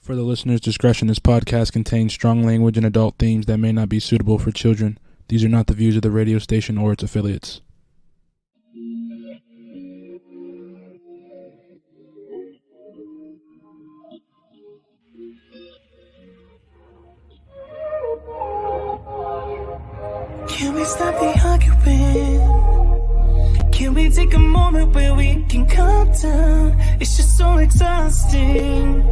For the listener's discretion, this podcast contains strong language and adult themes that may not be suitable for children. These are not the views of the radio station or its affiliates. Can we stop the arguing? Can we take a moment where we can calm down? It's just so exhausting.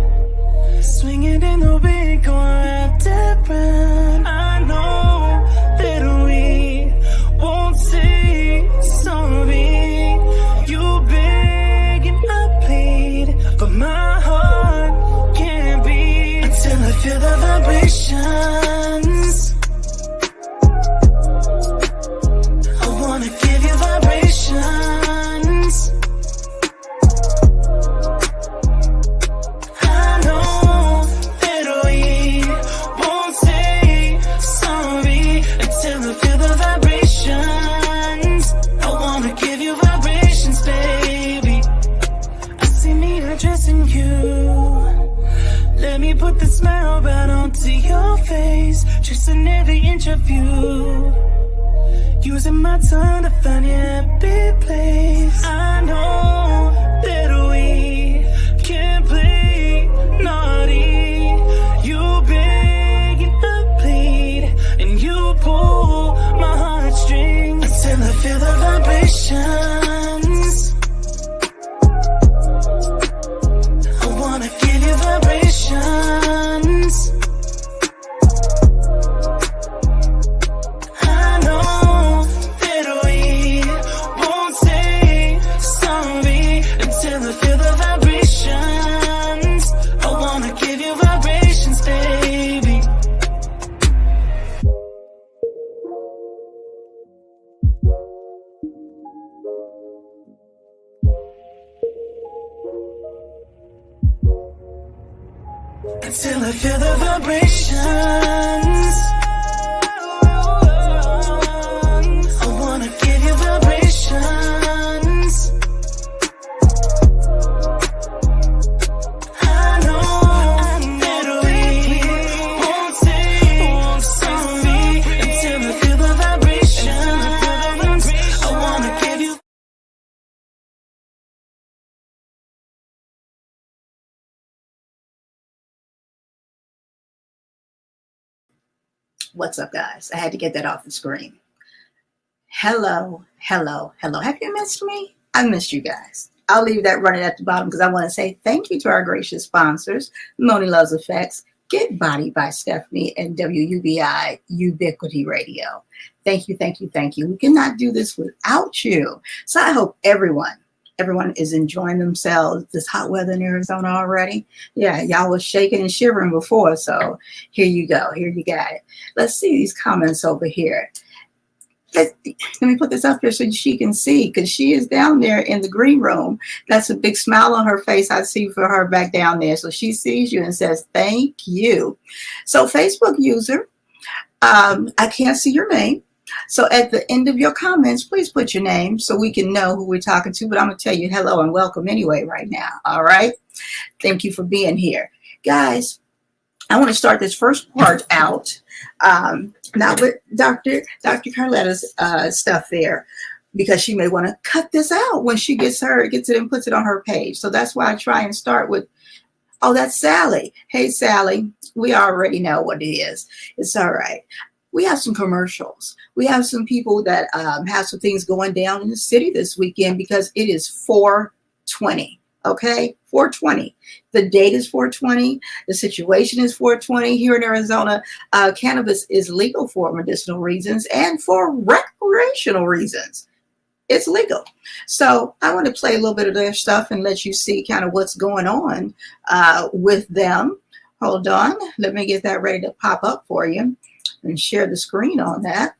Swinging in the wind, going round and round. I know that we won't say sorry. You beg and I plead, but my heart can't beat until I feel the vibrations. I wanna give you vibrations. Let me put the smile right onto your face, tracing every inch of you, using my tongue to find your happy place. I know that we can play naughty. You beg and I plead, and you pull my heartstrings until I feel the vibrations. I wanna give you vibrations. I know that we won't say sorry until I feel the vibrations. I wanna give you vibrations, baby. Until I feel the vibrations. I wanna give you vibrations. I know that we won't say sorry until I feel the vibrations. I wanna give you. What's up, guys? I had to get that off the screen. Hello. Have you missed me? I missed you guys. I'll leave that running at the bottom because I want to say thank you to our gracious sponsors, Moni Loves Effects, Get Bodied by Stephanie, and WUBI Ubiquity Radio. Thank you. We cannot do this without you. So I hope everyone is enjoying themselves. This hot weather in Arizona already. Yeah, y'all was shaking and shivering before, so here you go. Here you got it. Let's see these comments over here. Let me put this up here so she can see, because she is down there in the green room. That's a big smile on her face I see for her back down there. So she sees you and says, thank you. So Facebook user, I can't see your name. So at the end of your comments, please put your name so we can know who we're talking to. But I'm going to tell you hello and welcome anyway right now. All right. Thank you for being here. Guys, I want to start this first part out now with Dr. Carlotta's stuff there, because she may want to cut this out when she gets it and puts it on her page. So that's why I try and start with, oh, that's Sally. Hey, Sally, we already know what it is. It's all right. We have some commercials. We have some people that have some things going down in the city this weekend because it is 420. Okay, 420. The date is 420. The situation is 420 here in Arizona. Cannabis is legal for medicinal reasons and for recreational reasons. It's legal. So I want to play a little bit of their stuff and let you see kind of what's going on with them. Hold on. Let me get that ready to pop up for you and share the screen on that.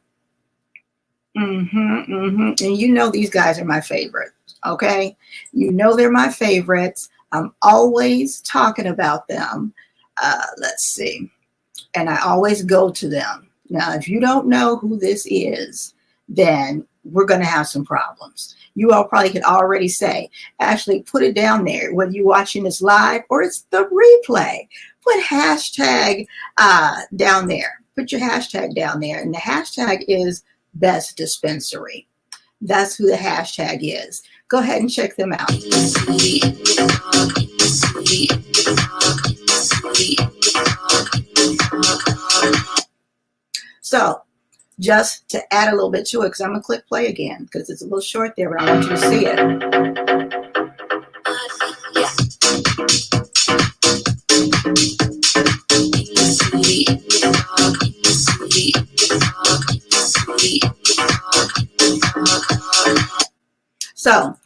And you know these guys are my favorite. Okay, you know they're my favorites. I'm always talking about them. Let's see. And I always go to them. Now, if you don't know who this is, then we're going to have some problems. You all probably could already say, actually put it down there, whether you're watching this live or it's the replay. put hashtag down there. Put your hashtag down there. And the hashtag is Best Dispensary. That's who the hashtag is. Go ahead and check them out. So just to add a little bit to it, because I'm going to click play again because it's a little short there, but I want you to see it. So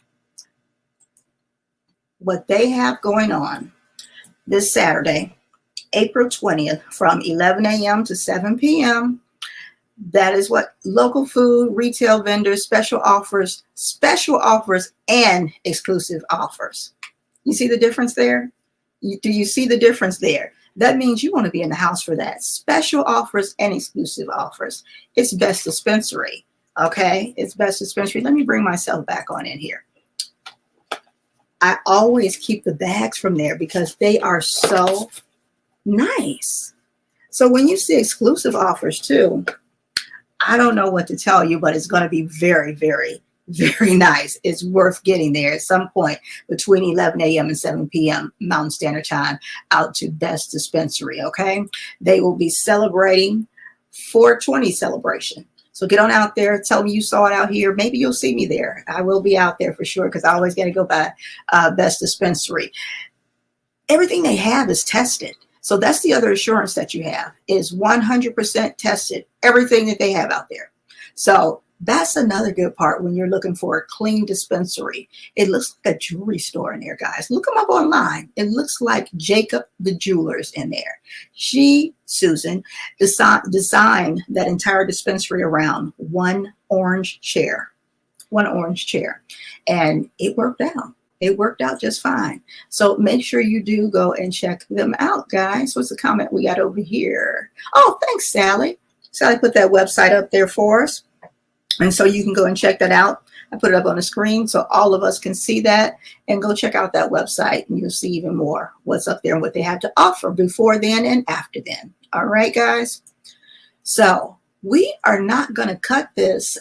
what they have going on this Saturday, April 20th, from 11 a.m. to 7 p.m., that is what local food, retail vendors, special offers, and exclusive offers. You see the difference there? Do you see the difference there? That means you want to be in the house for that. Special offers and exclusive offers. It's Best Dispensary. Okay, it's Best Dispensary. Let me bring myself back on in here. I always keep the bags from there because they are so nice. So when you see exclusive offers too, I don't know what to tell you, but it's going to be very, very, very nice. It's worth getting there at some point between 11 a.m. and 7 p.m. Mountain Standard Time out to Best Dispensary, okay? They will be celebrating 420 celebration. So get on out there. Tell me you saw it out here. Maybe you'll see me there. I will be out there for sure because I always got to go by Best Dispensary. Everything they have is tested. So that's the other assurance that you have is 100% tested, everything that they have out there. So that's another good part when you're looking for a clean dispensary. It looks like a jewelry store in there, guys. Look them up online. It looks like Jacob the Jeweler's in there. Susan, designed that entire dispensary around one orange chair. And it worked out. It worked out just fine. So make sure you do go and check them out, guys. What's the comment we got over here? Oh, thanks, Sally. Sally put that website up there for us. And so you can go and check that out. I put it up on the screen so all of us can see that and go check out that website and you'll see even more what's up there and what they have to offer before then and after then. All right, guys. So we are not going to cut this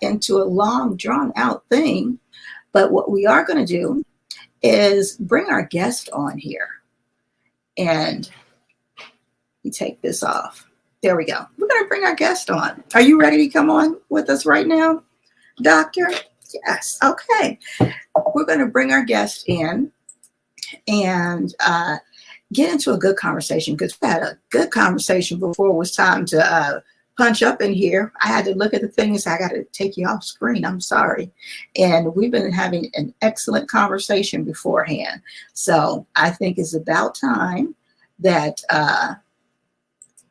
into a long drawn out thing. But what we are going to do is bring our guest on here. And we take this off. There we go. We're going to bring our guest on. Are you ready to come on with us right now, Doctor? Yes. Okay. We're going to bring our guest in and get into a good conversation because we had a good conversation before it was time to punch up in here. I had to look at the things. I got to take you off screen. I'm sorry. And we've been having an excellent conversation beforehand. So I think it's about time that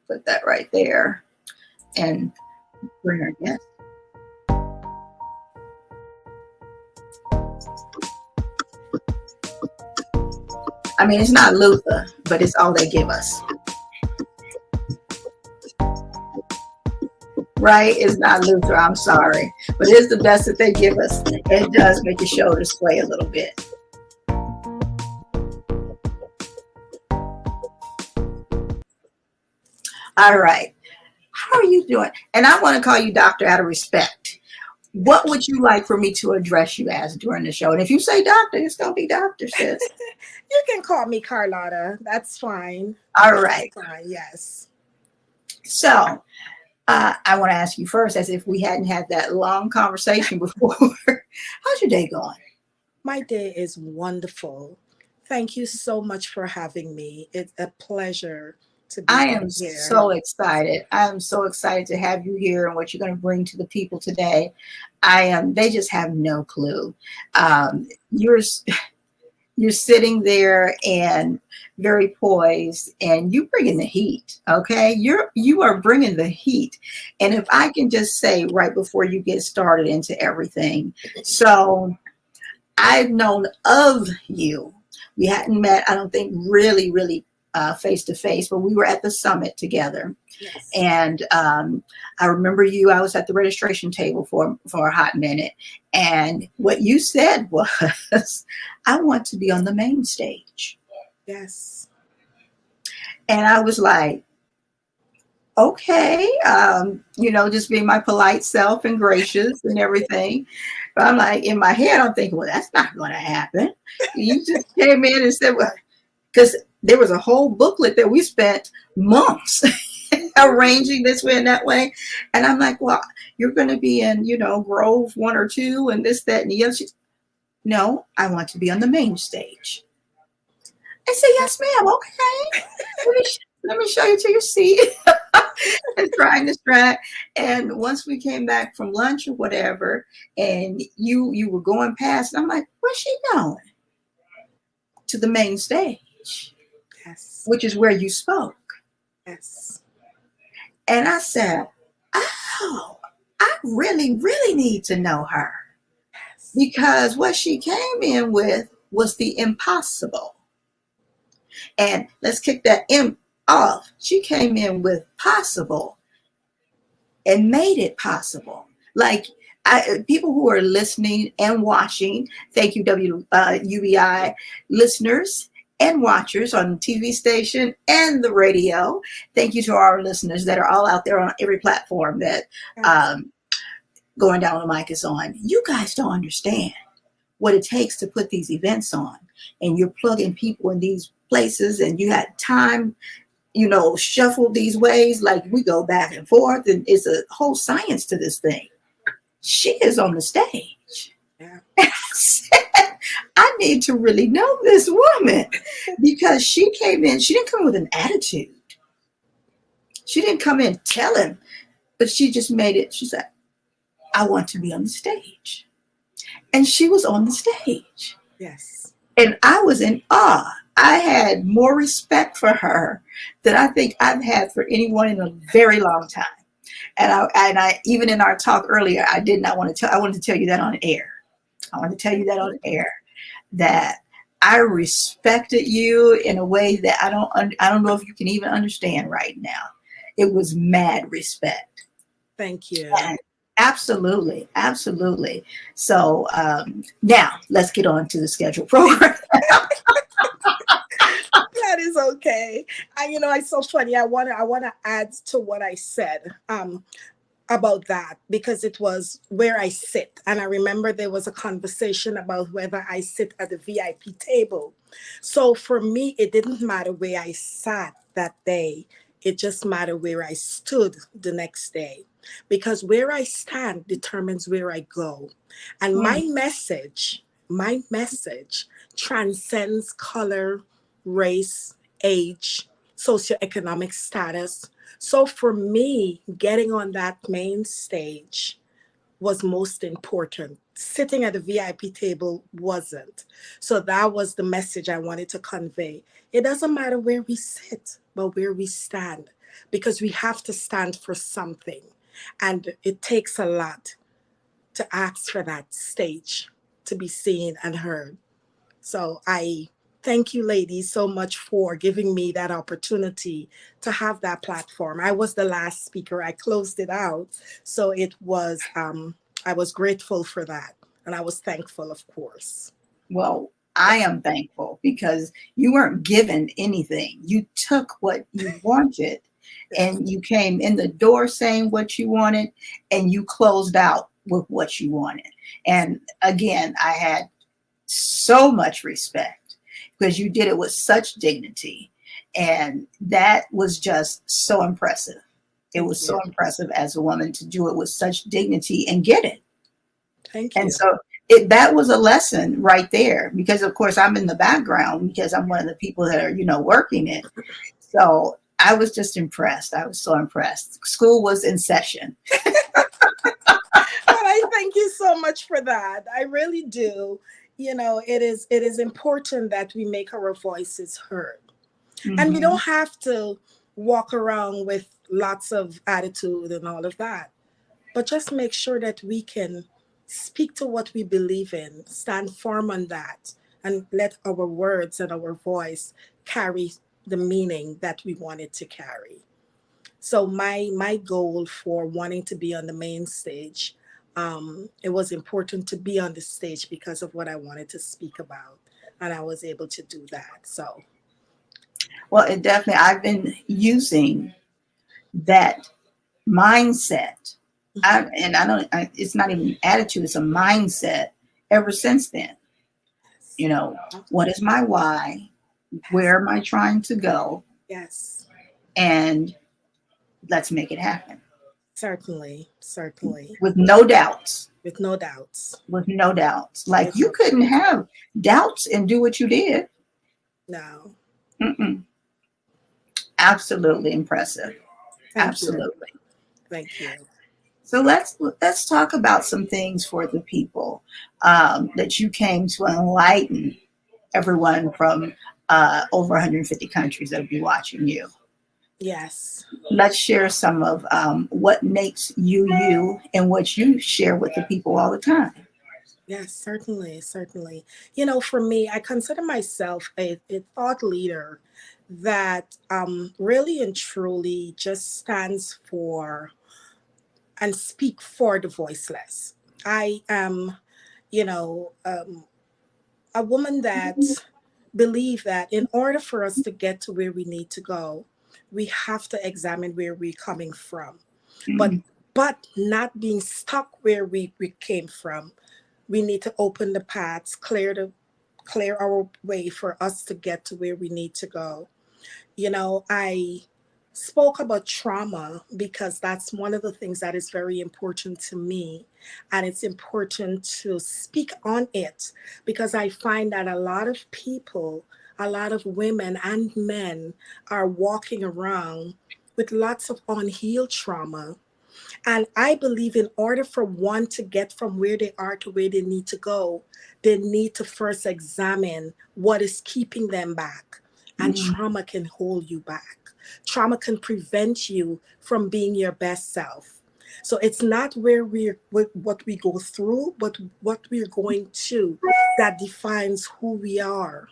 put that right there and bring our guest. I mean, it's not Luther, but it's all they give us. Right? It's not Luther. I'm sorry. But it's the best that they give us. It does make your shoulders sway a little bit. All right. How are you doing? And I want to call you doctor out of respect. What would you like for me to address you as during the show? And if you say doctor, it's going to be doctor, sis. You can call me Carlotta. That's fine. All right. That's fine. Yes. So I want to ask you first, as if we hadn't had that long conversation before. How's your day going? My day is wonderful. Thank you so much for having me. It's a pleasure to be I am here. so excited. I'm so excited to have you here and what you're going to bring to the people today. They just have no clue. You're sitting there and very poised and you bringing the heat. Okay. You are bringing the heat. And if I can just say right before you get started into everything. So I've known of you. We hadn't met, I don't think really face to face, but we were at the summit together. Yes. And I remember you, I was at the registration table for a hot minute. And what you said was, I want to be on the main stage. Yes. And I was like, okay, just being my polite self and gracious and everything. But I'm like, in my head, I'm thinking, well, that's not going to happen. You just came in and said, well, because there was a whole booklet that we spent months arranging this way and that way. And I'm like, well, you're going to be in, Grove 1 or 2 and this, that, and the other. No, I want to be on the main stage. I said, yes, ma'am. Okay. Let me show you to your seat. And trying to distract. And once we came back from lunch or whatever, and you were going past, and I'm like, where's she going? To the main stage. Yes. Which is where you spoke. Yes. And I said, oh, I really, really need to know her. Yes. Because what she came in with was the impossible. And let's kick that M off. She came in with possible and made it possible. Like people who are listening and watching, thank you, UBI listeners and watchers on the TV station and the radio. Thank you to our listeners that are all out there on every platform that Going Down the Mic is on. You guys don't understand what it takes to put these events on. And you're plugging people in these places, and you had time, shuffle these ways. Like, we go back and forth, and it's a whole science to this thing. She is on the stage. Yeah. And I said, I need to really know this woman, because she came in, she didn't come with an attitude. She didn't come in telling, but she just made it. She said, I want to be on the stage. And she was on the stage. Yes. And I was in awe. I had more respect for her than I think I've had for anyone in a very long time. And I even in our talk earlier, I did not want to tell. I wanted to tell you that on air. I want to tell you that on air, that I respected you in a way that I don't know if you can even understand right now. It was mad respect. Thank you. And absolutely, absolutely. So now let's get on to the scheduled program. That is okay. It's so funny. I wanna add to what I said about that, because it was where I sit. And I remember there was a conversation about whether I sit at the VIP table. So for me, it didn't matter where I sat that day. It just mattered where I stood the next day, because where I stand determines where I go. And my message transcends color, race, age, socioeconomic status. So for me, getting on that main stage was most important. Sitting at the VIP table wasn't. So that was the message I wanted to convey. It doesn't matter where we sit, but where we stand, because we have to stand for something. And it takes a lot to ask for that stage to be seen and heard. So I thank you, ladies, so much for giving me that opportunity to have that platform. I was the last speaker. I closed it out. So it was, I was grateful for that. And I was thankful, of course. Well, I am thankful, because you weren't given anything. You took what you wanted, and you came in the door saying what you wanted, and you closed out with what you wanted. And again, I had so much respect, because you did it with such dignity. And that was just so impressive. It was so impressive as a woman to do it with such dignity and get it. Thank you. And so that was a lesson right there, because of course I'm in the background, because I'm one of the people that are, working it. So I was just impressed. I was so impressed. School was in session. I thank you so much for that. I really do. It is important that we make our voices heard. Mm-hmm. And we don't have to walk around with lots of attitude and all of that, but just make sure that we can speak to what we believe in, stand firm on that, and let our words and our voice carry the meaning that we want it to carry. So my goal for wanting to be on the main stage, it was important to be on the stage because of what I wanted to speak about, and I was able to do that. So, Well, it definitely, I've been using that mindset. And I don't, it's not even an attitude, it's a mindset ever since then. You know, what is my why? Where am I trying to go? Yes, And let's make it happen certainly, certainly, with no doubts. with no doubts. With no doubts. Like With you no, couldn't have doubts and do what you did. no. Mm-mm. Absolutely impressive. Thank you. Absolutely. Thank you. So let's talk about some things for the people that you came to enlighten everyone from over 150 countries that will be watching you. Yes. Let's share some of what makes you you and what you share with the people all the time. Yes, certainly, certainly. You know, for me, I consider myself a thought leader that really and truly just stands for and speak for the voiceless. I am, you know, a woman that believe that in order for us to get to where we need to go, we have to examine where we're coming from. But Mm, but not being stuck where we came from. We need to open the paths, clear our way for us to get to where we need to go. You know, I spoke about trauma because that's one of the things that is very important to me. And it's important to speak on it because I find that a lot of people, a lot of women and men are walking around with lots of unhealed trauma. And I believe in order for one to get from where they are to where they need to go, they need to first examine what is keeping them back. And mm, trauma can hold you back. Trauma can prevent you from being your best self. So it's not where what we go through, but what we're going to that defines who we are.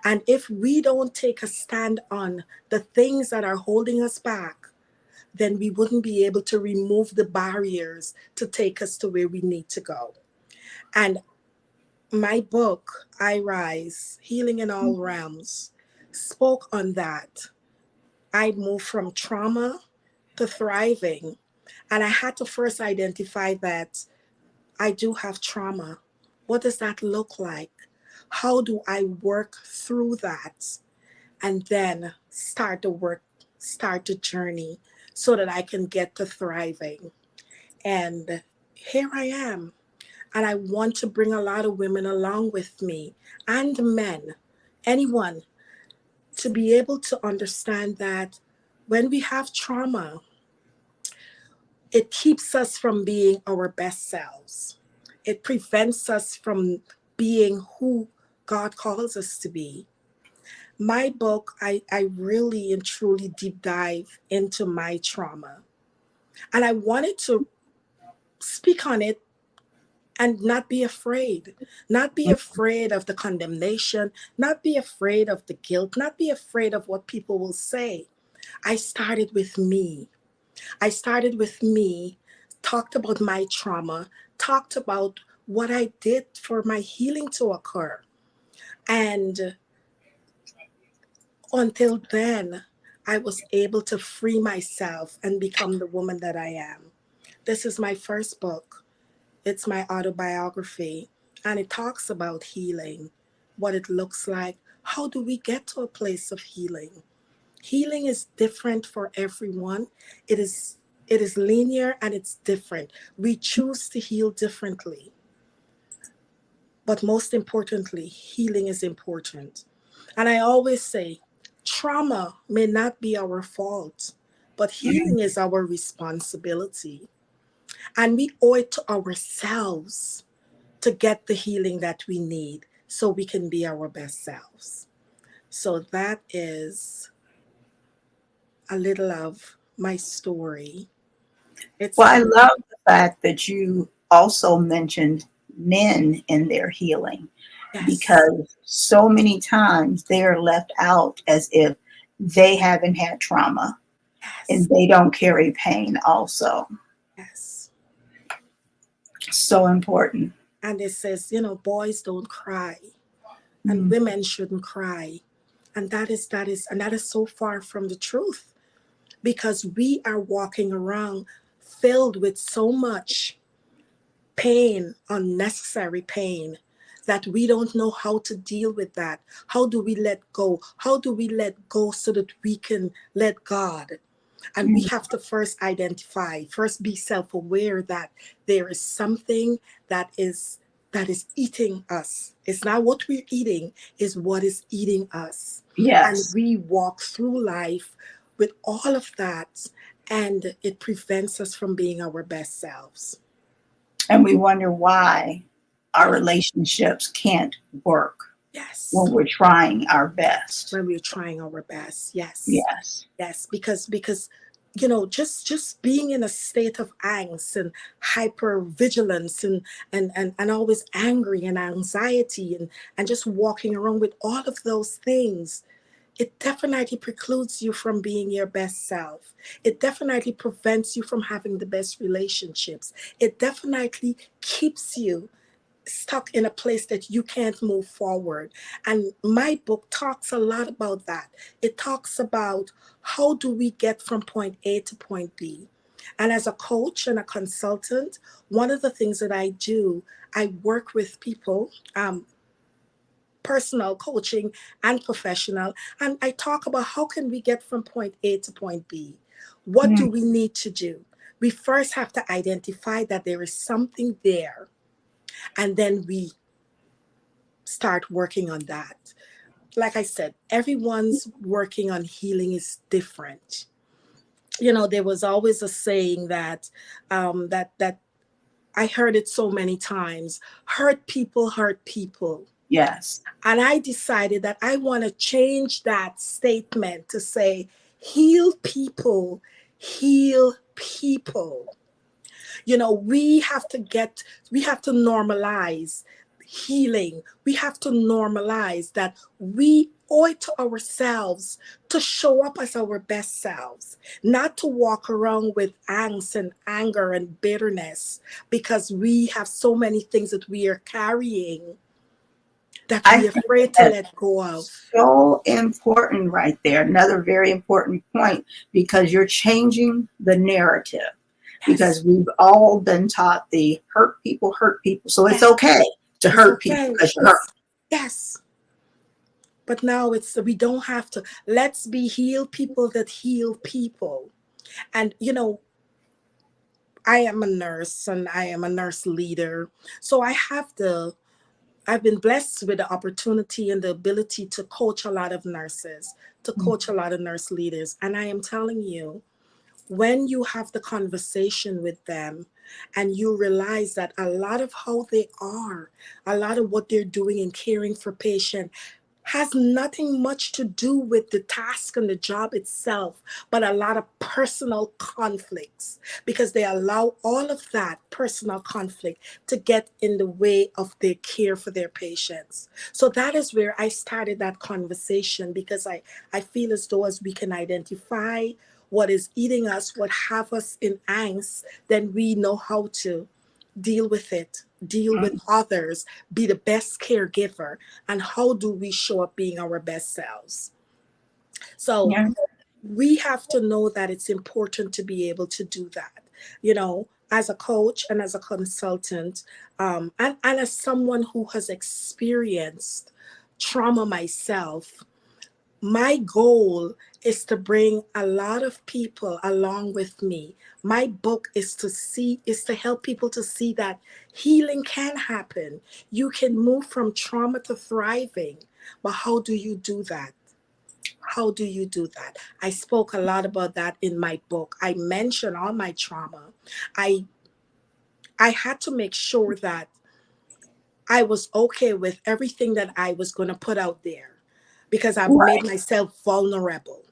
And if we don't take a stand on the things that are holding us back, then we wouldn't be able to remove the barriers to take us to where we need to go. And my book, I Rise, Healing in All Realms, spoke on that. I moved from trauma to thriving. And I had to first identify that I do have trauma. What does that look like? How do I work through that? And then start the journey so that I can get to thriving. And here I am. And I want to bring a lot of women along with me and men, anyone, to be able to understand that when we have trauma, it keeps us from being our best selves. It prevents us from being who God calls us to be. My book, I really and truly deep dive into my trauma. And I wanted to speak on it and not be afraid. Not be afraid of the condemnation, not be afraid of the guilt, not be afraid of what people will say. I started with me. I started with me, talked about my trauma, talked about what I did for my healing to occur. And until then, I was able to free myself and become the woman that I am. This is my first book. It's my autobiography, and it talks about healing, what it looks like. How do we get to a place of healing? Healing is different for everyone. It is it is linear and it's different. We choose to heal differently. But most importantly, healing is important. And I always say, trauma may not be our fault, but mm. healing is our responsibility. And we owe it to ourselves to get the healing that we need so we can be our best selves. So that is a little of my story. It's Well, I love the fact that you also mentioned men in their healing yes, because so many times they are left out as if they haven't had trauma and yes, they don't carry pain also. yes. So important. And it says, boys don't cry and Mm, women shouldn't cry. And that is so far from the truth, because we are walking around filled with so much pain, unnecessary pain, that we don't know how to deal with that. How do we let go? How do we let go so that we can let God? And we Mm. have to first identify, first be self-aware that there is something that is eating us. It's not what we're eating, is what is eating us. And Yes. we walk through life with all of that, and it prevents us from being our best selves. And we wonder why our Yes. relationships can't work Yes. when we're trying our best. When we're trying our best. Yes. Yes. Yes, because just being in a state of angst and hyper vigilance and always angry and anxiety and just walking around with all of those things, it definitely precludes you from being your best self. It definitely prevents you from having the best relationships. It definitely keeps you stuck in a place that you can't move forward. And my book talks a lot about that. It talks about how do we get from point A to point B. And as a coach and a consultant, one of the things that I do, I work with people, personal coaching and professional, and I talk about how can we get from point A to point B. What do Mm. we need to do? We first have to identify that there is something there, and then we start working on that. Like I said, everyone's working on healing is different. There was always a saying that that I heard it so many times: hurt people hurt people. Yes. And I decided that I want to change that statement to say, heal people, heal people. We have to normalize healing. We have to normalize that we owe it to ourselves to show up as our best selves, not to walk around with angst and anger and bitterness because we have so many things that we are carrying that I we're think afraid to that's let go of. so important right there. Another very important point, because you're changing the narrative. Yes, Because we've all been taught the hurt people. So it's yes, okay to it's hurt people okay. because you're hurt. Yes. But now we don't have to. Let's be healed people that heal people. And I am a nurse and I am a nurse leader. So I've been blessed with the opportunity and the ability to coach a lot of nurses, to coach a lot of nurse leaders. And I am telling you, when you have the conversation with them and you realize that a lot of how they are, a lot of what they're doing in caring for patient has nothing much to do with the task and the job itself, but a lot of personal conflicts, because they allow all of that personal conflict to get in the way of their care for their patients. So that is where I started that conversation, because I feel as though as we can identify what is eating us, what have us in angst, then we know how to deal with it, deal with others, be the best caregiver, and how do we show up being our best selves. So Yeah. we have to know that it's important to be able to do that, as a coach and as a consultant, and as someone who has experienced trauma myself. My goal is to bring a lot of people along with me. My book is to help people to see that healing can happen. You can move from trauma to thriving. But how do you do that? How do you do that? I spoke a lot about that in my book. I mentioned all my trauma. I I had to make sure that I was okay with everything that I was going to put out there, because I've made Right. myself vulnerable.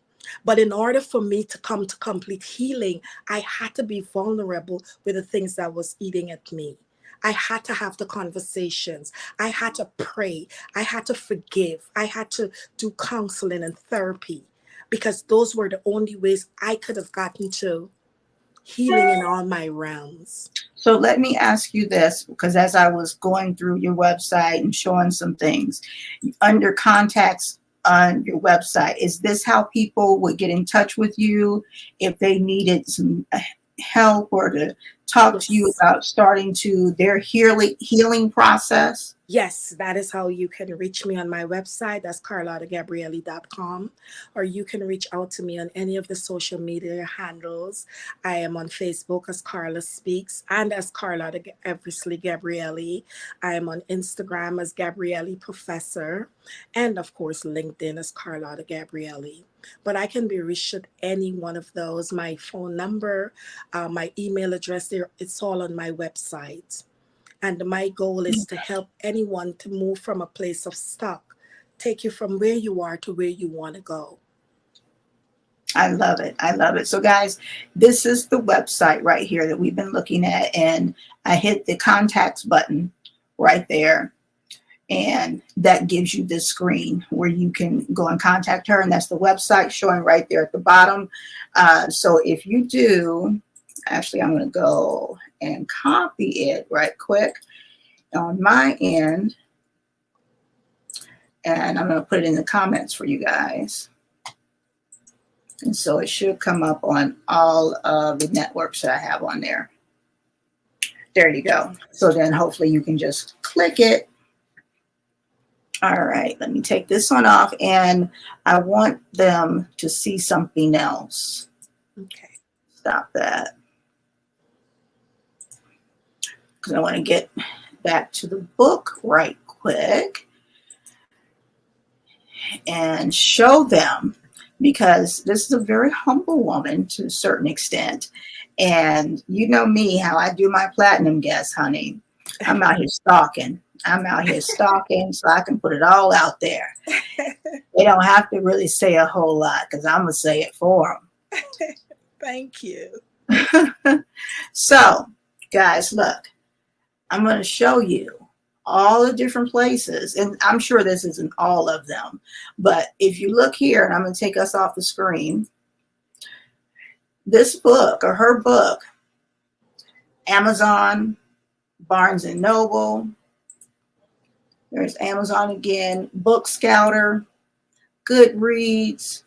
But in order for me to come to complete healing, I had to be vulnerable with the things that was eating at me. I had to have the conversations. I had to pray. I had to forgive. I had to do counseling and therapy, because those were the only ways I could have gotten to healing in all my realms. So let me ask you this, because as I was going through your website and showing some things, under contacts on your website. Is this how people would get in touch with you if they needed some help or to talk to you Yes. about starting to their healing process? Yes, that is how you can reach me on my website. That's carlottagabriele.com. Or you can reach out to me on any of the social media handles. I am on Facebook as Carla Speaks and as Carlotta Eversley Gabriele. I am on Instagram as Gabriele Professor. And of course, LinkedIn as Carlotta Gabriele. But I can be reached at any one of those. My phone number, my email address, there, it's all on my website. And my goal is to help anyone to move from a place of stuck, take you from where you are to where you want to go. I love it. I love it. So guys, this is the website right here that we've been looking at. And I hit the contacts button right there. And that gives you this screen where you can go and contact her. And that's the website showing right there at the bottom. So if you do, actually, I'm going to go and copy it right quick on my end. And I'm going to put it in the comments for you guys. And so it should come up on all of the networks that I have on there. There you go. So then hopefully you can just click it. All right, let me take this one off, and I want them to see something else. Okay. Stop that. Because I want to get back to the book right quick and show them, because this is a very humble woman to a certain extent. And you know me, how I do my platinum guests, honey. I'm out here stalking. So I can put it all out there. They don't have to really say a whole lot because I'm going to say it for them. Thank you. So, guys, look, I'm going to show you all the different places. And I'm sure this isn't all of them. But if you look here, and I'm going to take us off the screen, this book or her book, Amazon, Barnes and Noble, there's Amazon again, Book Scouter, Goodreads.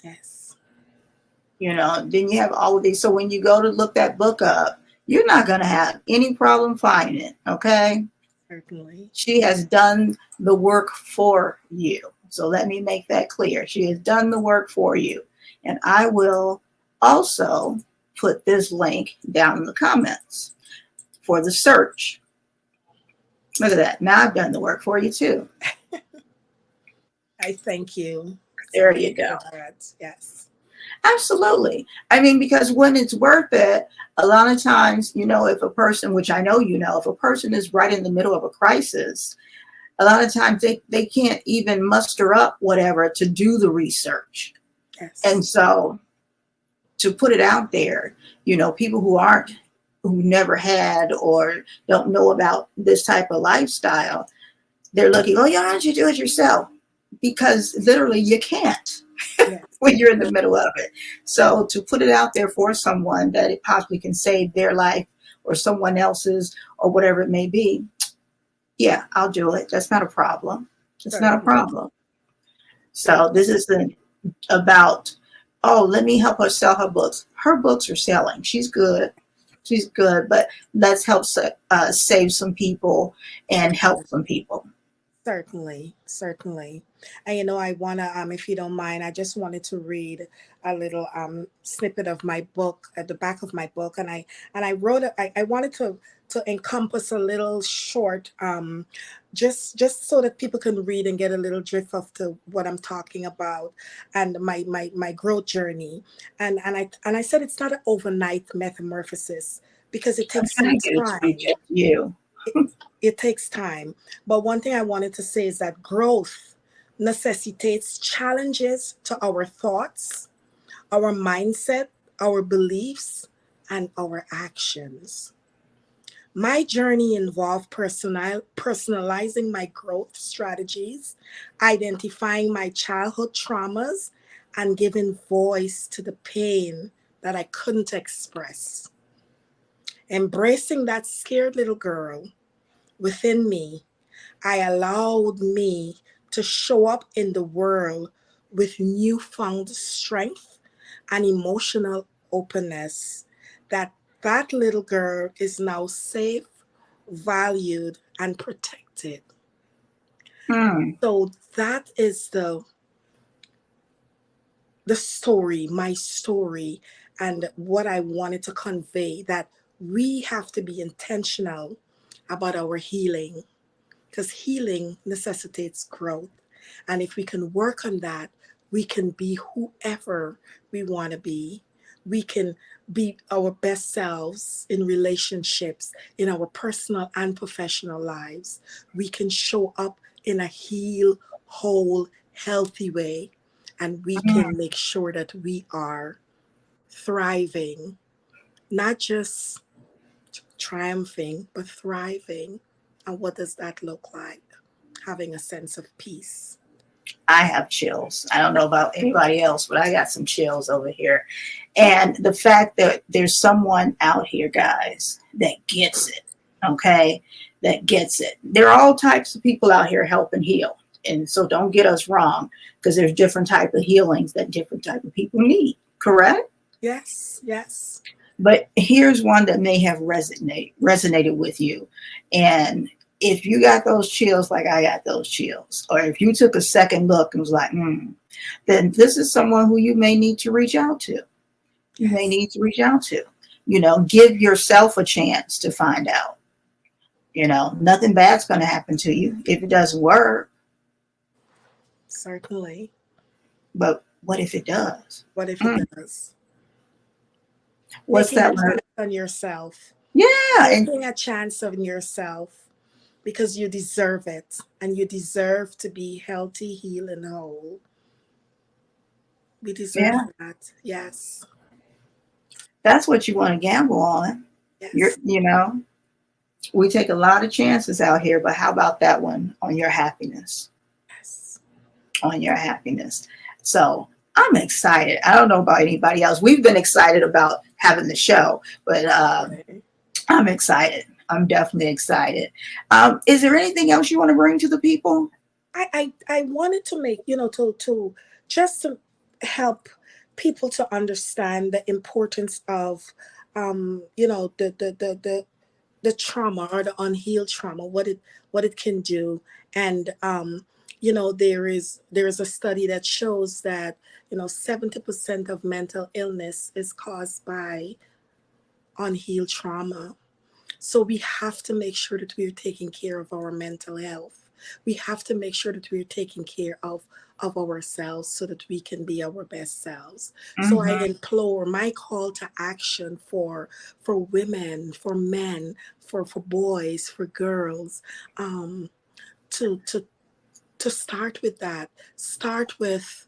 Yes. You know, then you have all of these. So when you go to look that book up, you're not going to have any problem finding it. Okay. Certainly. She has done the work for you. So let me make that clear. She has done the work for you. And I will also put this link down in the comments for the search. Look at that. Now I've done the work for you too. I thank you. There you go. Yes. Absolutely. I mean, because when it's worth it, a lot of times, you know, if a person, which I know, you know, if a person is right in the middle of a crisis, a lot of times they can't even muster up whatever to do the research. Yes. And so to put it out there, you know, people who never had or don't know about this type of lifestyle, they're looking, oh, yeah, why don't you do it yourself? Because literally you can't. Yes. When you're in the middle of it. So to put it out there for someone that it possibly can save their life or someone else's or whatever it may be, yeah, I'll do it. That's not a problem. It's not a problem. So this isn't about, oh, let me help her sell her books. Her books are selling. She's good. She's good. But let's help save some people and help some people. Certainly. And you know, I wanna, if you don't mind, I just wanted to read a little snippet of my book at the back of my book, and I wrote it. I wanted to encompass a little short, just so that people can read and get a little drift of what I'm talking about and my growth journey. And I said it's not an overnight metamorphosis because it takes some time. It takes time. But one thing I wanted to say is that growth necessitates challenges to our thoughts, our mindset, our beliefs, and our actions. My journey involved personalizing my growth strategies, identifying my childhood traumas, and giving voice to the pain that I couldn't express. Embracing that scared little girl within me, I allowed me to show up in the world with newfound strength and emotional openness, that that little girl is now safe, valued, and protected. Mm. So that is the story, my story, and what I wanted to convey, that we have to be intentional about our healing, because healing necessitates growth. And if we can work on that, we can be whoever we want to be. We can be our best selves in relationships, in our personal and professional lives. We can show up in a heal, whole, healthy way. And we can make sure that we are thriving, not just triumphing, but thriving. And what does that look like? Having a sense of peace. I have chills. I don't know about anybody else, but I got some chills over here. And the fact that there's someone out here, guys, that gets it, okay? That gets it. There are all types of people out here helping heal. And so don't get us wrong, because there's different type of healings that different type of people need, correct? Yes, yes. But here's one that may have resonated with you. And if you got those chills like I got those chills, or if you took a second look and was like, then this is someone who you may need to reach out to. You may need to reach out to. Give yourself a chance to find out. Nothing bad's going to happen to you if it doesn't work. Certainly. But what if it does? What if it does? What's Taking that? a chance on yourself. Yeah. Taking a chance on yourself, because you deserve it, and you deserve to be healthy, healed, and whole. We deserve that. Yes. That's what you want to gamble on. Yes. We take a lot of chances out here, but how about that one on your happiness? Yes. On your happiness. So I'm excited. I don't know about anybody else. We've been excited about having the show, but I'm excited. I'm definitely excited. Is there anything else you want to bring to the people? I wanted to make, to just to help people to understand the importance of, the trauma, or the unhealed trauma, what it can do. And there is a study that shows that 70% of mental illness is caused by unhealed trauma. So we have to make sure that we're taking care of our mental health. We have to make sure that we're taking care of ourselves, so that we can be our best selves. So I implore, my call to action for women, for men, for boys, for girls, to start with that. Start with,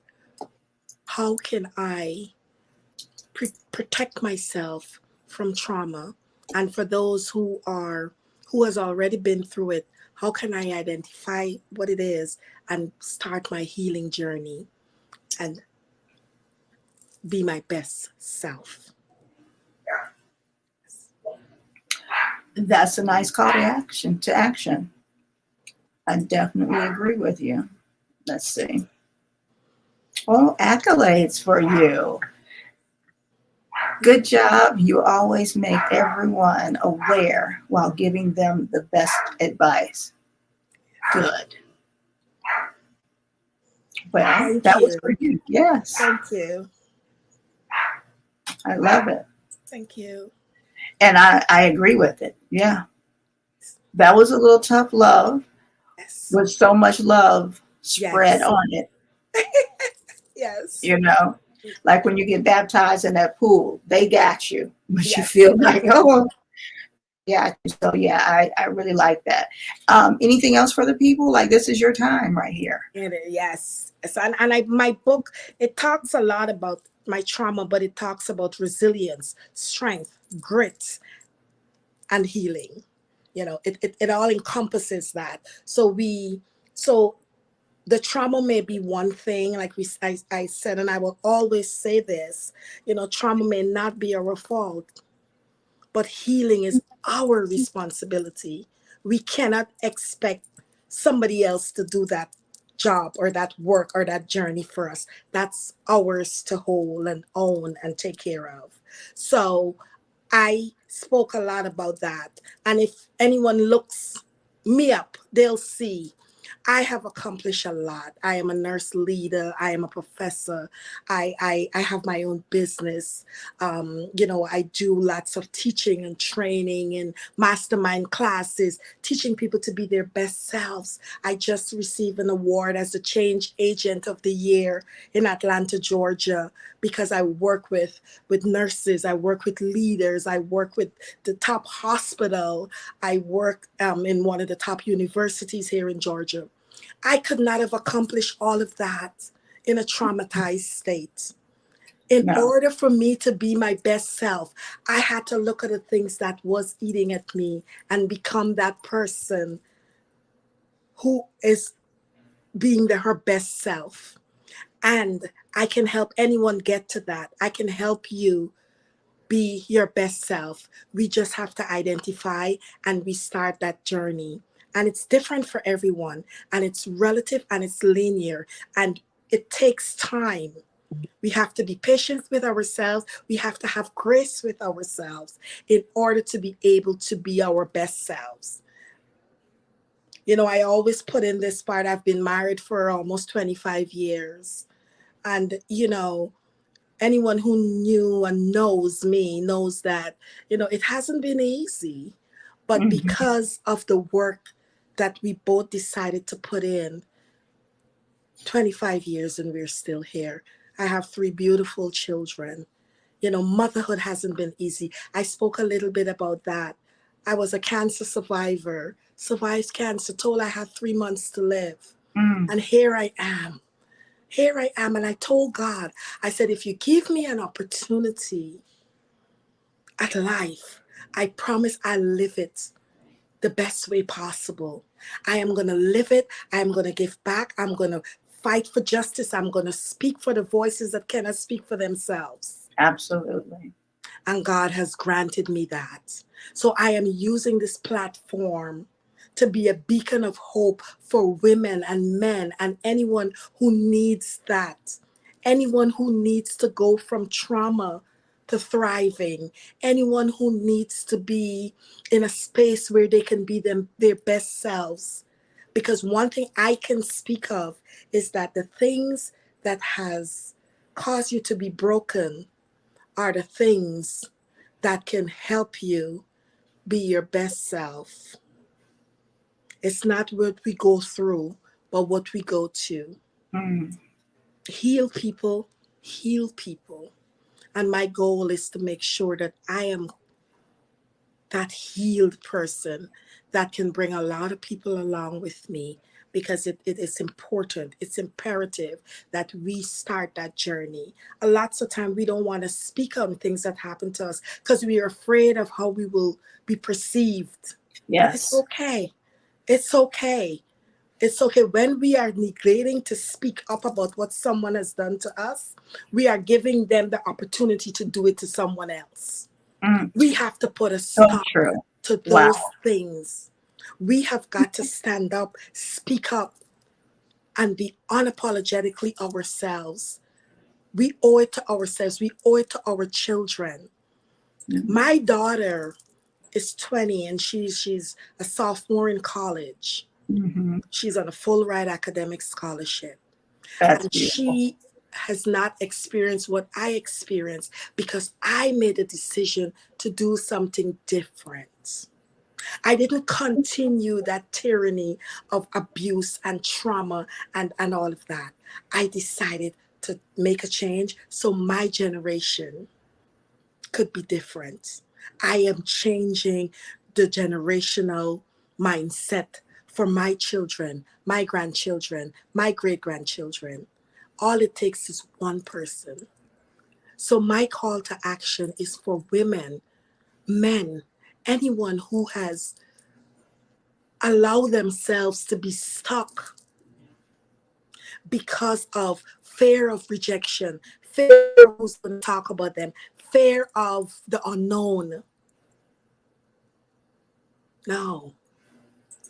how can I protect myself from trauma? And for those who has already been through it, how can I identify what it is and start my healing journey and be my best self? That's a nice call to action. I definitely agree with you. Let's see. Well, accolades for you. Good job. You always make everyone aware while giving them the best advice. Good. Well, that was for you. Yes. Thank you. I love it. Thank you. And I agree with it. Yeah. That was a little tough love. Yes. With so much love spread on it. Yes. Like when you get baptized in that pool, they got you, but you Yes. feel like, oh, yeah. So yeah, I really like that. Anything else for the people? Like, this is your time right here. Yes. And my book, it talks a lot about my trauma, but it talks about resilience, strength, grit, and healing. It all encompasses that. So the trauma may be one thing, like I said, and I will always say this, trauma may not be our fault, but healing is our responsibility. We cannot expect somebody else to do that job or that work or that journey for us. That's ours to hold and own and take care of. So I spoke a lot about that. And if anyone looks me up, they'll see I have accomplished a lot. I am a nurse leader. I am a professor. I have my own business. I do lots of teaching and training and mastermind classes, teaching people to be their best selves. I just received an award as the Change Agent of the Year in Atlanta, Georgia, because I work with nurses. I work with leaders. I work with the top hospital. I work in one of the top universities here in Georgia. I could not have accomplished all of that in a traumatized state. In No. order for me to be my best self, I had to look at the things that was eating at me and become that person who is being her best self. And I can help anyone get to that. I can help you be your best self. We just have to identify and we start that journey. And it's different for everyone, and it's relative and it's linear, and it takes time. We have to be patient with ourselves. We have to have grace with ourselves in order to be able to be our best selves. I always put in this part, I've been married for almost 25 years. And, anyone who knew and knows me knows that, it hasn't been easy. But because of the work that we both decided to put in, 25 years and we're still here. I have 3 beautiful children. Motherhood hasn't been easy. I spoke a little bit about that. I was a cancer survivor, survived cancer, told I had 3 months to live. And here I am. Here I am. And I told God, I said, if you give me an opportunity at life, I promise I'll live it the best way possible. I am going to live it. I am going to give back. I'm going to fight for justice. I'm going to speak for the voices that cannot speak for themselves. Absolutely. And God has granted me that. So I am using this platform to be a beacon of hope for women and men and anyone who needs that. Anyone who needs to go from trauma to thriving. Anyone who needs to be in a space where they can be their best selves. Because one thing I can speak of is that the things that has caused you to be broken are the things that can help you be your best self. It's not what we go through, but what we go to. Heal people, heal people. And my goal is to make sure that I am that healed person that can bring a lot of people along with me, because it is important. It's imperative that we start that journey. A lots of time we don't want to speak on things that happen to us because we are afraid of how we will be perceived. Yes. But it's okay. It's okay. It's okay. When we are neglecting to speak up about what someone has done to us, we are giving them the opportunity to do it to someone else. We have to put a stop to those things. We have got to stand up, speak up, and be unapologetically ourselves. We owe it to ourselves. We owe it to our children. My daughter is 20 and she's a sophomore in college. She's on a full ride academic scholarship. That's and beautiful. She has not experienced what I experienced because I made a decision to do something different. I didn't continue that tyranny of abuse and trauma and all of that. I decided to make a change so my generation could be different. I am changing the generational mindset for my children, my grandchildren, my great-grandchildren. All it takes is one person. So my call to action is for women, men, anyone who has allowed themselves to be stuck because of fear of rejection, fear of who's going to talk about them, fear of the unknown. No.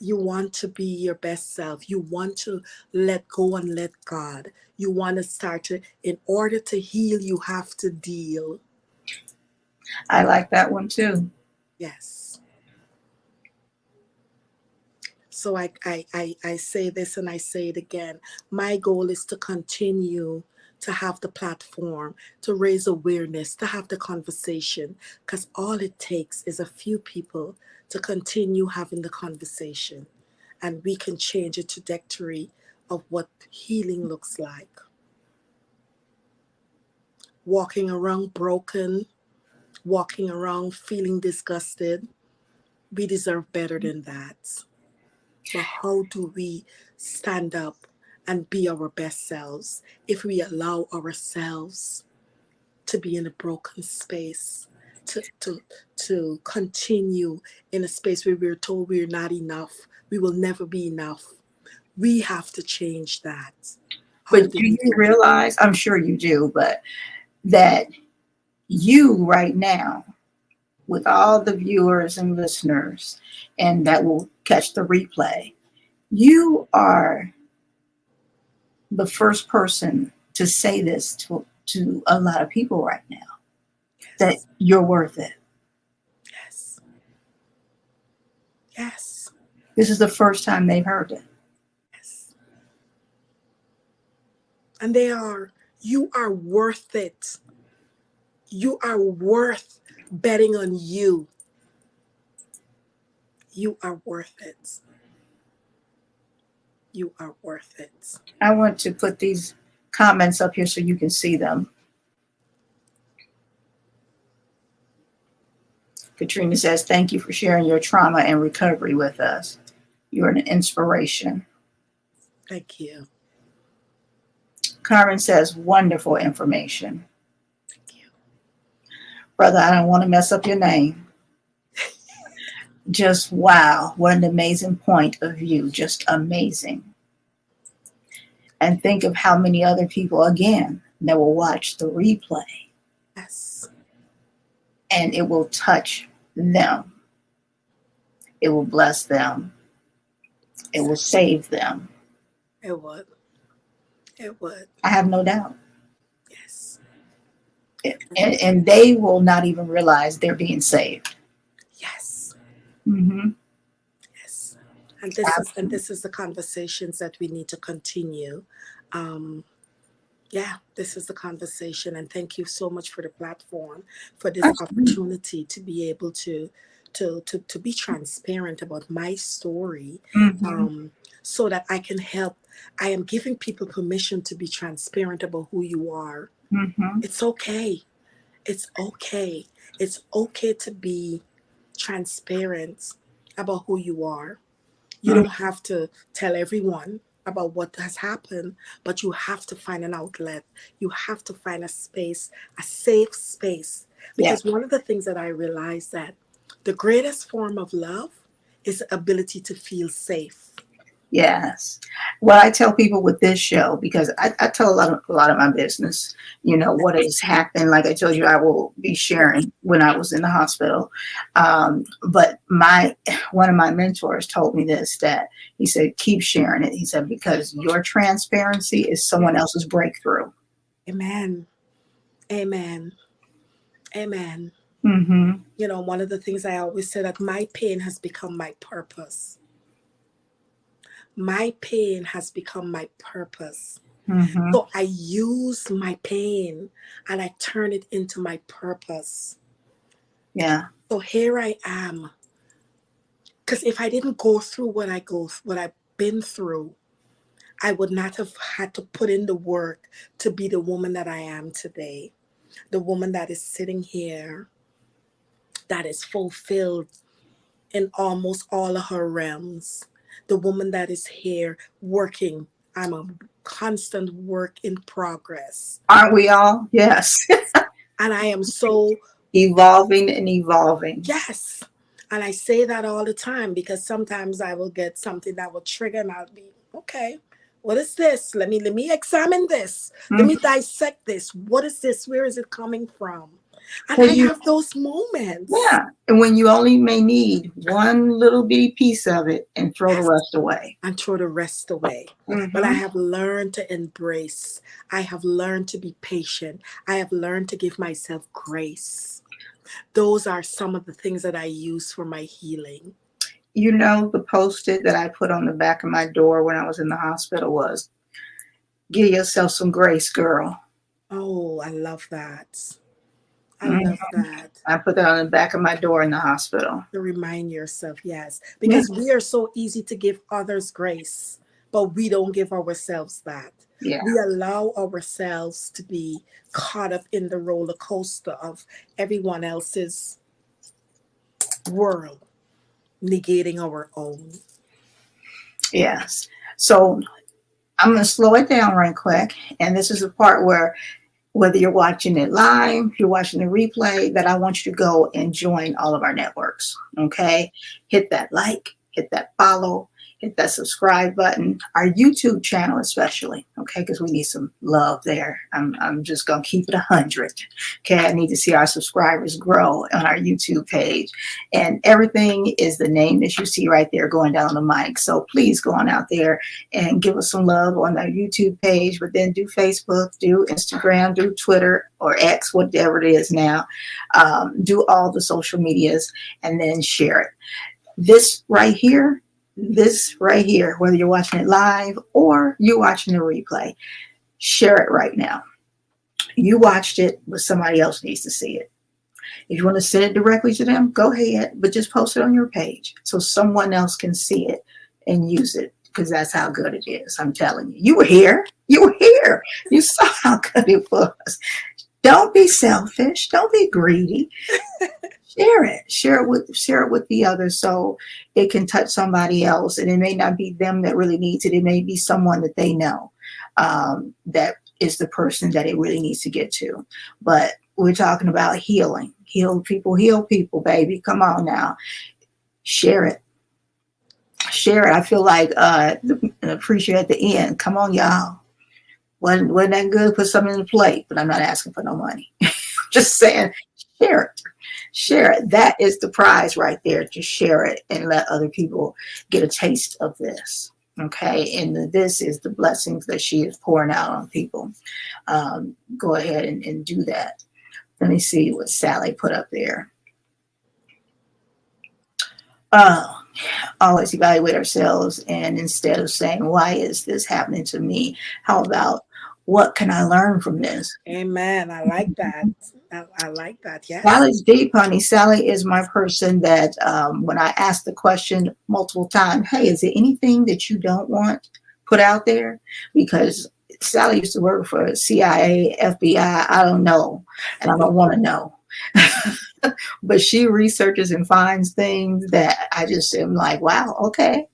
You want to be your best self. You want to let go and let God. You want to start to, in order to heal, you have to deal. I like that one too. Yes. So I say this and I say it again. My goal is to continue to have the platform, to raise awareness, to have the conversation, because all it takes is a few people to continue having the conversation, and we can change the trajectory of what healing looks like. Walking around broken, walking around feeling disgusted, we deserve better than that. But how do we stand up and be our best selves if we allow ourselves to be in a broken space, to continue in a space where we're told we're not enough, we will never be enough? We have to change that. How But do do we you do it? realize, I'm sure you do, but that you right now, with all the viewers and listeners, and that will catch the replay, you are the first person to say this to a lot of people right now, that Yes, you're worth it. yes, yes, This is the first time they've heard it. yes. And they are, you are worth it. You are worth betting on you. You are worth it. You are worth it. I want to put these comments up here so you can see them. Katrina says, thank you for sharing your trauma and recovery with us. You're an inspiration. Thank you. Carmen says, wonderful information. Thank you. Brother, I don't want to mess up your name. Just wow, what an amazing point of view. Just amazing. And think of how many other people, again, that will watch the replay Yes. and it will touch them. It will bless them. It will save them. It would. It would. I have no doubt. Yes. And they will not even realize they're being saved. Yes. Mm-hmm. Yes. And this is the conversations that we need to continue. Yeah, this is the conversation, and thank you so much for the platform, for this opportunity to be able to be transparent about my story, Mm-hmm. so that I can help. I am giving people permission to be transparent about who you are. Mm-hmm. It's okay. It's okay. It's okay to be transparent about who you are. You don't have to tell everyone about what has happened, but you have to find an outlet. You have to find a space, a safe space. Yeah. Because one of the things that I realized, that the greatest form of love is the ability to feel safe. Yes. Well, I tell people with this show, because I tell a lot of my business, what has happened. Like I told you, I will be sharing when I was in the hospital. But one of my mentors told me this, that he said, keep sharing it. He said, because your transparency is someone else's breakthrough. Amen. Amen. Amen. Mm-hmm. One of the things I always say, that my pain has become my purpose. My pain has become my purpose. Mm-hmm. So I use my pain and I turn it into my purpose. Yeah. So here I am. Because if I didn't go through what I've been through, I would not have had to put in the work to be the woman that I am today. The woman that is sitting here, that is fulfilled in almost all of her realms. The woman that is here working. I'm a constant work in progress. Aren't we all? Yes. And I am so Evolving and evolving. yes. And I say that all the time, because sometimes I will get something that will trigger and I'll be, okay, what is this? Let me examine this. Let me dissect this. What is this? Where is it coming from? And I Because you, have those moments. yeah. And when you only may need one little bitty piece of it and throw the Yes. rest away. And throw the rest away. But I Hmm. have learned to embrace. I have learned to be patient. I have learned to give myself grace. Those are some of the things that I use for my healing. You know, the post-it that I put on the back of my door when I was in the hospital was, give yourself some grace, girl. Oh, I love that. I Mhm. love that. I put that on the back of my door in the hospital. To remind yourself, yes. Yeah. Because we are so easy to give others grace, but we don't give ourselves that. Yeah. We allow ourselves to be caught up in the roller coaster of everyone else's world, negating our own. Yes. So I'm going to slow it down right quick. And this is the part where, whether you're watching it live, you're watching the replay, that I want you to go and join all of our networks. Okay. Hit that like, hit that follow, hit that subscribe button, our YouTube channel, especially. Okay. Because we need some love there. I'm just going to keep it 100. Okay. I need to see our subscribers grow on our YouTube page. And everything is the name that you see right there going down on the mic. So please go on out there and give us some love on our YouTube page, but then do Facebook, do Instagram, do Twitter or X, whatever it is now. Do all the social medias and then share it. This right here, whether you're watching it live or you're watching the replay, share it right now. You watched it, but somebody else needs to see it. If you want to send it directly to them, go ahead, but just post it on your page so someone else can see it and use it, because that's how good it is. I'm telling you. You were here. You were here. You saw how good it was. Don't be selfish. Don't be greedy. Share it. Share it with the others so it can touch somebody else. And it may not be them that really needs it. It may be someone that they know that is the person that it really needs to get to. But we're talking about healing. Heal people, baby. Come on now. Share it. Share it. I feel like appreciate at the end. Come on, y'all. Wasn't that good? Put something in the plate, but I'm not asking for no money. Just saying, share it. Share it. That is the prize right there. Just share it and let other people get a taste of this. Okay. And this is the blessings that she is pouring out on people. Go ahead and do that. Let me see what Sally put up there. Always evaluate ourselves, and instead of saying, why is this happening to me, how about, what can I learn from this? Amen. I like that. I like that. Yes. Sally's deep, honey. Sally is my person that when I ask the question multiple times, hey, is there anything that you don't want put out there? Because Sally used to work for CIA, FBI, I don't know, and I don't want to know. But she researches and finds things that I just am like, wow, okay.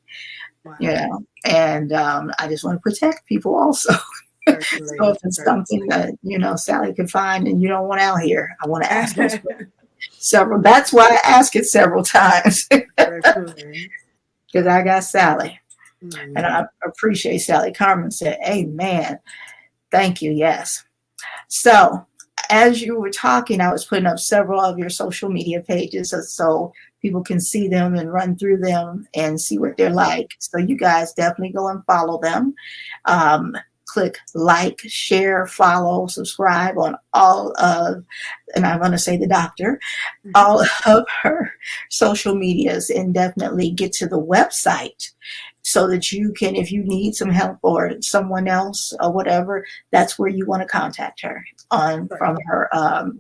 Wow. You know, and I just want to protect people also. Certainly, So if it's certainly. something that, Sally can find and you don't want out here, I want to ask those several. That's why I ask it several times, Certainly. because I got Sally. Mm. And I appreciate Sally. Carmen said, amen. Thank you. Yes. So as you were talking, I was putting up several of your social media pages so people can see them and run through them and see what they're like. So you guys definitely go and follow them. Click like, share, follow, subscribe on all of, and I'm going to say the doctor, all of her social medias, and definitely get to the website so that you can, if you need some help or someone else or whatever, that's where you want to contact her from her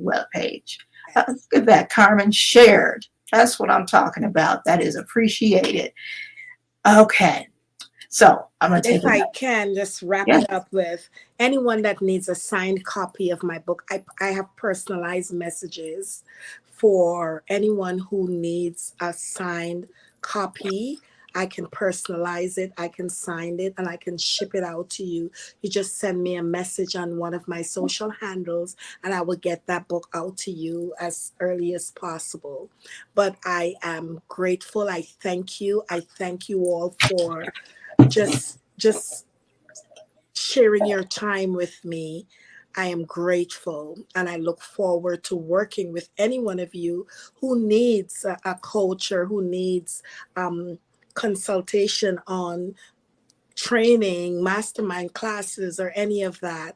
webpage. Look at that, Carmen shared. That's what I'm talking about. That is appreciated. Okay. So I'm going to take If I can just wrap it up with anyone that needs a signed copy of my book, I have personalized messages for anyone who needs a signed copy. I can personalize it, I can sign it, and I can ship it out to you. You just send me a message on one of my social handles, and I will get that book out to you as early as possible. But I am grateful. I thank you. I thank you all for just sharing your time with me. I am grateful, and I look forward to working with any one of you who needs a coach or who needs consultation on training, mastermind classes, or any of that.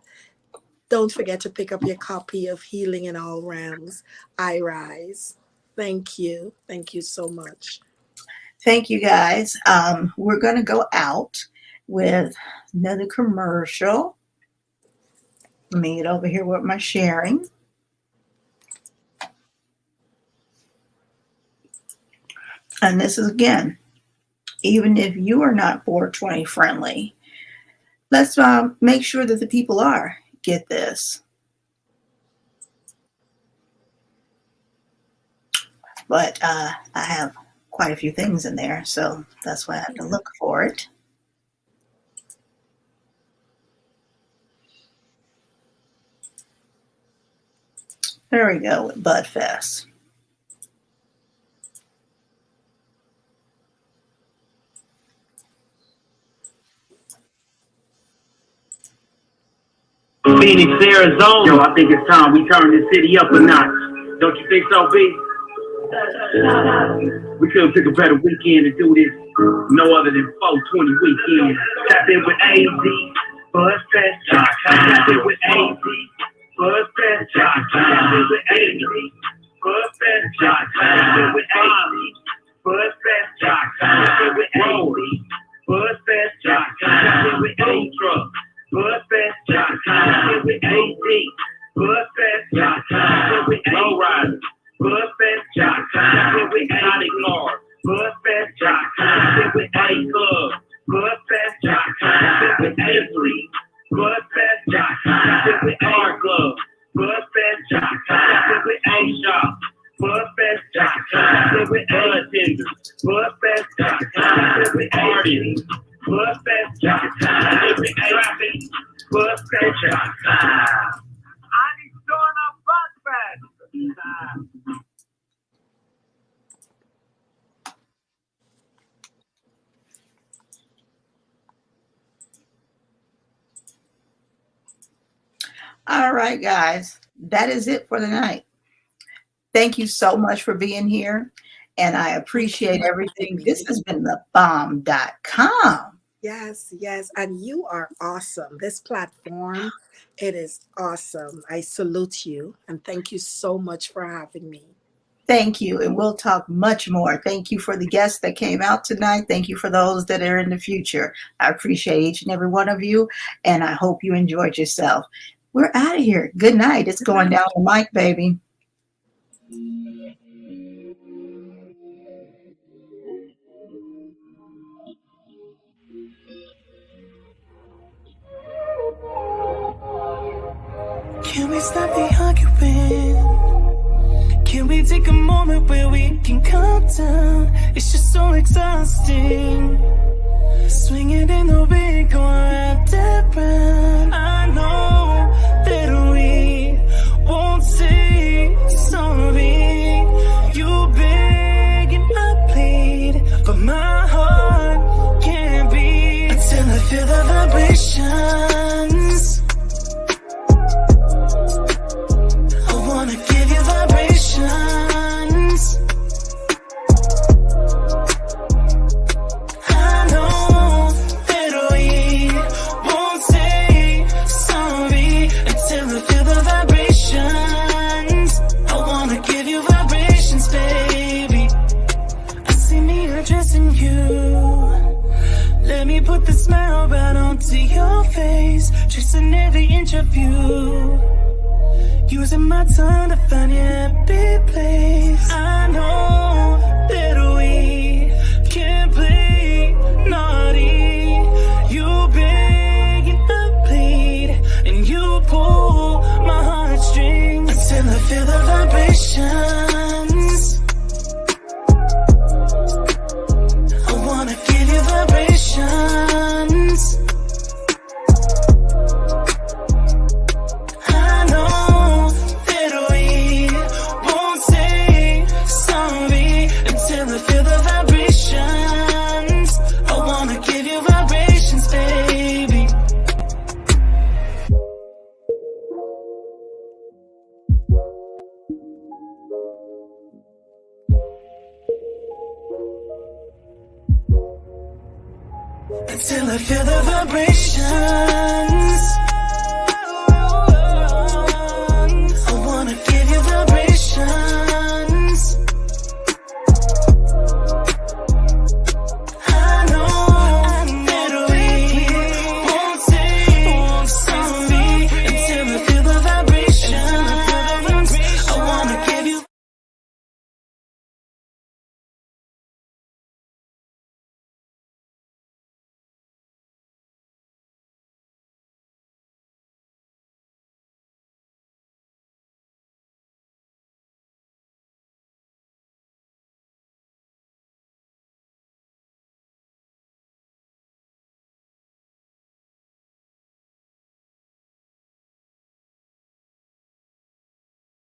Don't forget to pick up your copy of Healing in All Realms, I Rise. Thank you. Thank you so much. Thank you, guys. We're going to go out with another commercial. Let me get over here with my sharing. And this is, again, even if you are not 420 friendly, let's make sure that the people are. Get this. But I have quite a few things in there, so that's why I have to look for it. There we go with Budfest. Phoenix, Arizona. Yo, I think it's time we turn this city up a notch. Don't you think so, B? We couldn't pick a better weekend to do this. No other than 420 weekend. Tap in with AZ, Buzzfest. Tap in with AZ, Buzzfest. Tap in with AZ, Buzzfest. Tap in with AZ, Buzzfest. Tap in with AZ, Buzzfest. Tap in with A-Truck. Buzzfest, tap in with AZ. Buzzfest, tap in with Lowriders. Buzzfest, tap in with exotic cars. Buzzfest, tap in with A-Club. Buzzfest, tap in with A-Fleet. Buzzfest, tap in with R-Club. Buzzfest, tap in with A-Shop. Buzzfest, tap in with A-Attenders. Buzzfest, tap in with artists. Buzzfest, tap in with traffic. Buzzfest, I need storing up Buzzfest. All right, guys, that is it for the night. Thank you so much for being here, and I appreciate everything. This has been thebomb.com. Yes, yes. And you are awesome. This platform, it is awesome. I salute you and thank you so much for having me. Thank you. And we'll talk much more. Thank you for the guests that came out tonight. Thank you for those that are in the future. I appreciate each and every one of you. And I hope you enjoyed yourself. We're out of here. Good night. It's going down the mic, baby. Can we stop the arguing? Can we take a moment where we can calm down? It's just so exhausting. Swinging in the wind, going round and round. I know that we won't say sorry. You beg and I plead, but my heart can't beat until I feel the vibrations. I wanna give you vibrations. I know that we won't say sorry until I feel the vibrations. I wanna give you vibrations, baby. I see me addressing you. Let me put the smile right onto your face, tracing every inch of you. Using my tongue to find your happy place. I know that we can't play naughty. You beg and I plead, and you pull my heartstrings until I feel the vibrations. I wanna give you vibrations. I know that we won't say sorry until I feel the vibrations. I wanna give you vibrations, baby. vibration.